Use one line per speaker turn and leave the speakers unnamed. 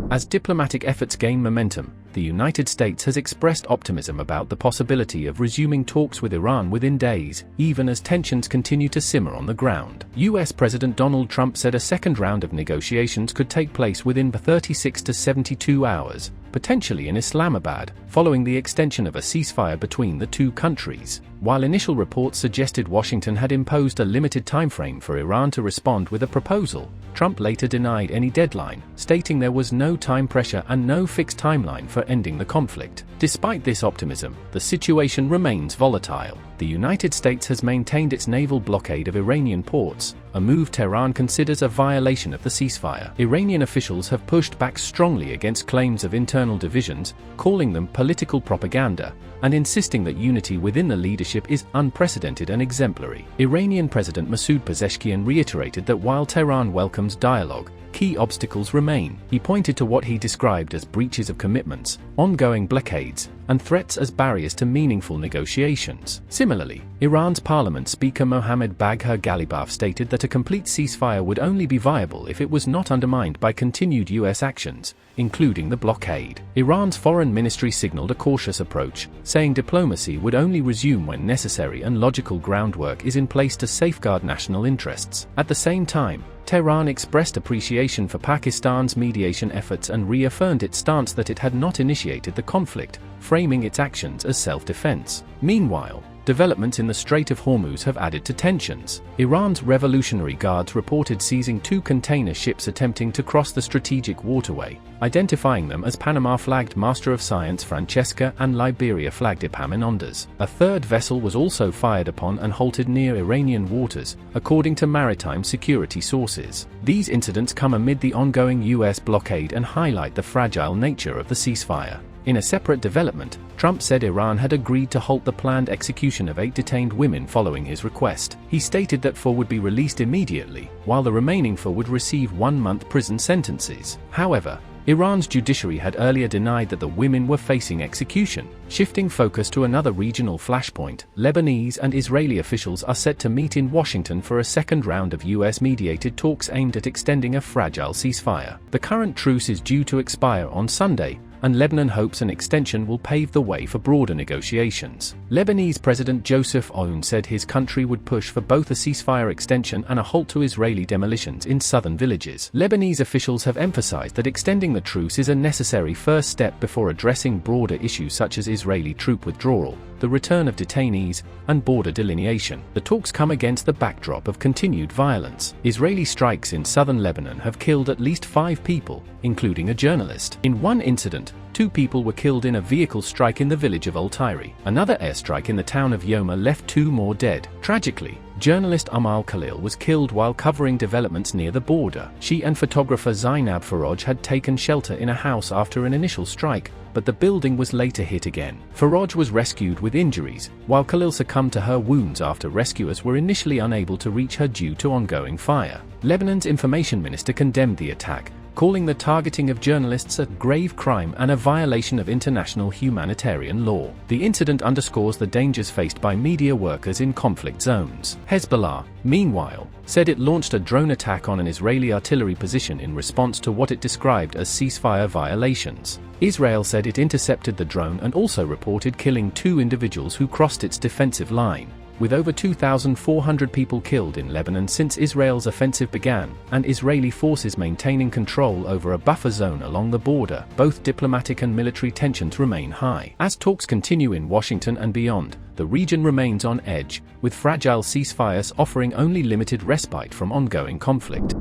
As diplomatic efforts gain momentum, the United States has expressed optimism about the possibility of resuming talks with Iran within days, even as tensions continue to simmer on the ground. US President Donald Trump said a second round of negotiations could take place within 36 to 72 hours, potentially in Islamabad, following the extension of a ceasefire between the two countries. While initial reports suggested Washington had imposed a limited timeframe for Iran to respond with a proposal, Trump later denied any deadline, stating there was no time pressure and no fixed timeline for ending the conflict. Despite this optimism, the situation remains volatile. The United States has maintained its naval blockade of Iranian ports, a move Tehran considers a violation of the ceasefire. Iranian officials have pushed back strongly against claims of internal divisions, calling them political propaganda, and insisting that unity within the leadership is unprecedented and exemplary. Iranian President Masoud Pezeshkian reiterated that while Tehran welcomes dialogue, key obstacles remain. He pointed to what he described as breaches of commitments, ongoing blockades, and threats as barriers to meaningful negotiations. Similarly, Iran's parliament speaker Mohammad Bagher Ghalibaf stated that a complete ceasefire would only be viable if it was not undermined by continued US actions, including the blockade. Iran's foreign ministry signaled a cautious approach, saying diplomacy would only resume when necessary and logical groundwork is in place to safeguard national interests. At the same time, Tehran expressed appreciation for Pakistan's mediation efforts and reaffirmed its stance that it had not initiated the conflict, framing its actions as self-defense. Meanwhile, developments in the Strait of Hormuz have added to tensions. Iran's Revolutionary Guards reported seizing 2 container ships attempting to cross the strategic waterway, identifying them as Panama-flagged Master of Science Francesca and Liberia-flagged Epaminondas. A third vessel was also fired upon and halted near Iranian waters, according to maritime security sources. These incidents come amid the ongoing US blockade and highlight the fragile nature of the ceasefire. In a separate development, Trump said Iran had agreed to halt the planned execution of 8 detained women following his request. He stated that 4 would be released immediately, while the remaining 4 would receive 1-month prison sentences. However, Iran's judiciary had earlier denied that the women were facing execution. Shifting focus to another regional flashpoint, Lebanese and Israeli officials are set to meet in Washington for a second round of US-mediated talks aimed at extending a fragile ceasefire. The current truce is due to expire on Sunday, and Lebanon hopes an extension will pave the way for broader negotiations. Lebanese President Joseph Aoun said his country would push for both a ceasefire extension and a halt to Israeli demolitions in southern villages. Lebanese officials have emphasized that extending the truce is a necessary first step before addressing broader issues such as Israeli troop withdrawal, the return of detainees, and border delineation. The talks come against the backdrop of continued violence. Israeli strikes in southern Lebanon have killed at least 5 people, including a journalist. In one incident, 2 people were killed in a vehicle strike in the village of Al-Tyri. Another airstrike in the town of Yoma left 2 more dead. Tragically, journalist Amal Khalil was killed while covering developments near the border. She and photographer Zainab Faraj had taken shelter in a house after an initial strike, but the building was later hit again. Faraj was rescued with injuries, while Khalil succumbed to her wounds after rescuers were initially unable to reach her due to ongoing fire. Lebanon's information minister condemned the attack, calling the targeting of journalists a grave crime and a violation of international humanitarian law. The incident underscores the dangers faced by media workers in conflict zones. Hezbollah, meanwhile, said it launched a drone attack on an Israeli artillery position in response to what it described as ceasefire violations. Israel said it intercepted the drone and also reported killing 2 individuals who crossed its defensive line. With over 2,400 people killed in Lebanon since Israel's offensive began, and Israeli forces maintaining control over a buffer zone along the border, both diplomatic and military tensions remain high. As talks continue in Washington and beyond, the region remains on edge, with fragile ceasefires offering only limited respite from ongoing conflict.